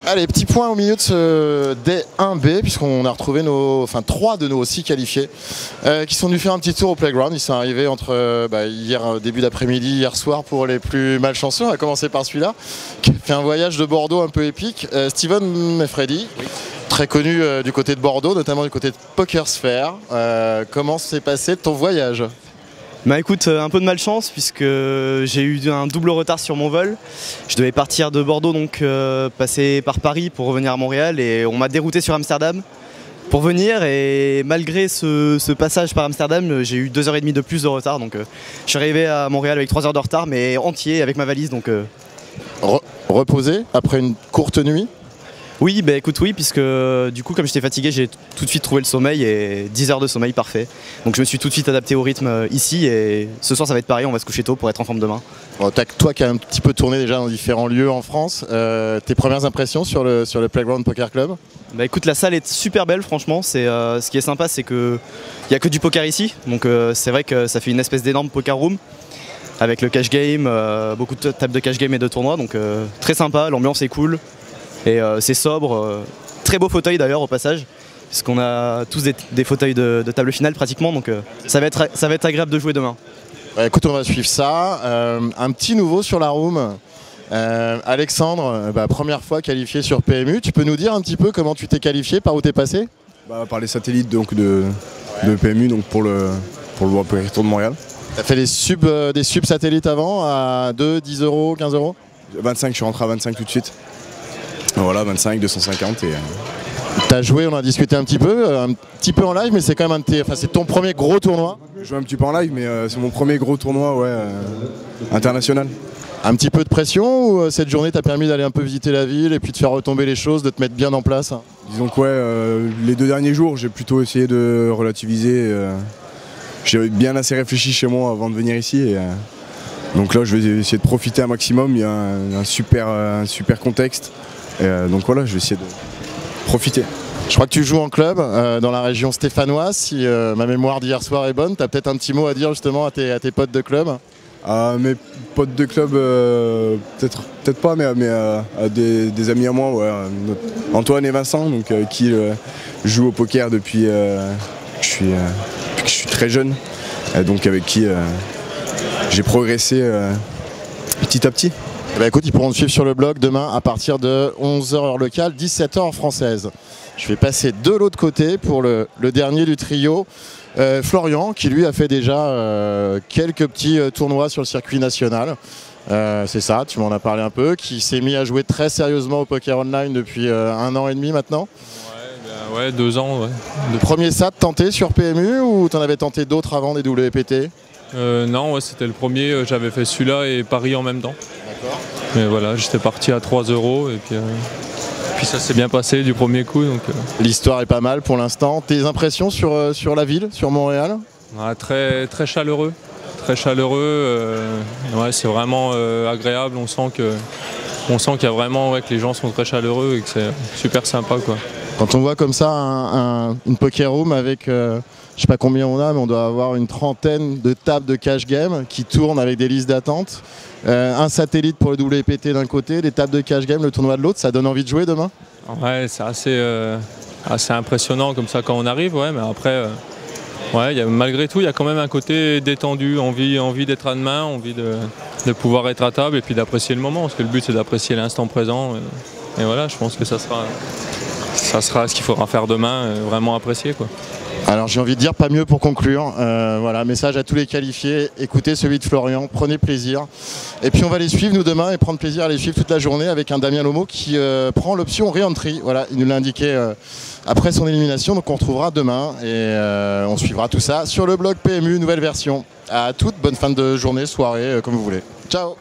Allez, petit point au milieu de ce D1B, puisqu'on a retrouvé trois de nos 6 qualifiés qui sont venus faire un petit tour au playground. Ils sont arrivés entre hier début d'après-midi, hier soir pour les plus malchanceux. On va commencer par celui-là, qui a fait un voyage de Bordeaux un peu épique. Steven Meffredi, oui. Très connu du côté de Bordeaux, notamment du côté de PokerSphere. Comment s'est passé ton voyage ? Bah écoute, un peu de malchance puisque j'ai eu un double retard sur mon vol. Je devais partir de Bordeaux, donc passer par Paris pour revenir à Montréal, et on m'a dérouté sur Amsterdam pour venir, et malgré ce passage par Amsterdam, j'ai eu 2h30 de plus de retard, donc je suis arrivé à Montréal avec 3 heures de retard, mais entier avec ma valise. Donc reposé après une courte nuit ? Oui, bah écoute, oui, puisque du coup, comme j'étais fatigué, j'ai tout de suite trouvé le sommeil, et 10 heures de sommeil parfait. Donc je me suis tout de suite adapté au rythme ici, et ce soir ça va être pareil, on va se coucher tôt pour être en forme demain. Bon, toi qui as un petit peu tourné déjà dans différents lieux en France, tes premières impressions sur le Playground Poker Club ? Bah écoute, la salle est super belle, franchement. Ce qui est sympa, c'est qu'il n'y a que du poker ici, donc c'est vrai que ça fait une espèce d'énorme poker room avec le cash game, beaucoup de tables de cash game et de tournois, donc très sympa, l'ambiance est cool. Et c'est sobre, très beau fauteuil d'ailleurs au passage, puisqu'on a tous des fauteuils de table finale pratiquement, donc ça va être agréable de jouer demain. Écoute, on va suivre ça. Un petit nouveau sur la room. Alexandre, première fois qualifié sur PMU. Tu peux nous dire un petit peu comment tu t'es qualifié, par où t'es passé ? Par les satellites donc, de PMU, donc pour le World Poker Tour de Montréal. T'as fait des subs satellites avant à 2, 10 euros, 15 euros ? 25, je suis rentré à 25 tout de suite. Voilà, 25, 250 et... T'as joué, on a discuté un petit peu en live, mais c'est quand même c'est ton premier gros tournoi. Je joue un petit peu en live, mais c'est mon premier gros tournoi international. Un petit peu de pression, ou cette journée t'a permis d'aller un peu visiter la ville et puis de faire retomber les choses, de te mettre bien en place ? Disons que les 2 derniers jours, j'ai plutôt essayé de relativiser. J'ai bien assez réfléchi chez moi avant de venir ici. Donc là, je vais essayer de profiter un maximum. Il y a un super contexte. Donc voilà, je vais essayer de profiter. Je crois que tu joues en club dans la région stéphanoise, si ma mémoire d'hier soir est bonne. Tu as peut-être un petit mot à dire justement à tes potes de club ? Mes potes de club, peut-être pas, mais à des amis à moi, Antoine et Vincent, donc, qui jouent au poker depuis que je suis très jeune, donc avec qui j'ai progressé petit à petit. Écoute, ils pourront te suivre sur le blog demain à partir de 11h heure locale, 17h heure française. Je vais passer de l'autre côté pour le dernier du trio, Florian, qui lui a fait déjà quelques petits tournois sur le circuit national. C'est ça, tu m'en as parlé un peu, qui s'est mis à jouer très sérieusement au poker online depuis 1 an et demi maintenant. Ouais, 2 ans. Ouais. Le premier SAT tenté sur PMU, ou t'en avais tenté d'autres avant, des WPT ? Non, c'était le premier, j'avais fait celui-là et Paris en même temps. D'accord. Mais voilà, j'étais parti à 3 euros et puis ça s'est bien passé du premier coup. Donc, L'histoire est pas mal pour l'instant. Tes impressions sur la ville, sur Montréal ? Très, très chaleureux. Très chaleureux. C'est vraiment agréable. On sent qu'il y a vraiment que les gens sont très chaleureux et que c'est super sympa, quoi. Quand on voit comme ça une poker room avec, je sais pas combien on a, mais on doit avoir une trentaine de tables de cash game qui tournent avec des listes d'attente, un satellite pour le WPT d'un côté, des tables de cash game, le tournoi de l'autre, ça donne envie de jouer demain ? Ouais, c'est assez impressionnant comme ça quand on arrive, mais après, malgré tout, il y a quand même un côté détendu, envie d'être à demain, envie de pouvoir être à table et puis d'apprécier le moment, parce que le but c'est d'apprécier l'instant présent. Et voilà, je pense que ça sera ce qu'il faudra faire demain, vraiment apprécier, quoi. Alors j'ai envie de dire pas mieux pour conclure. Message à tous les qualifiés, écoutez celui de Florian, prenez plaisir. Et puis on va les suivre nous demain et prendre plaisir à les suivre toute la journée avec un Damien Lomo qui prend l'option re-entry. Voilà, il nous l'a indiqué après son élimination, donc on retrouvera demain et on suivra tout ça sur le blog PMU, nouvelle version. À toutes, bonne fin de journée, soirée, comme vous voulez. Ciao.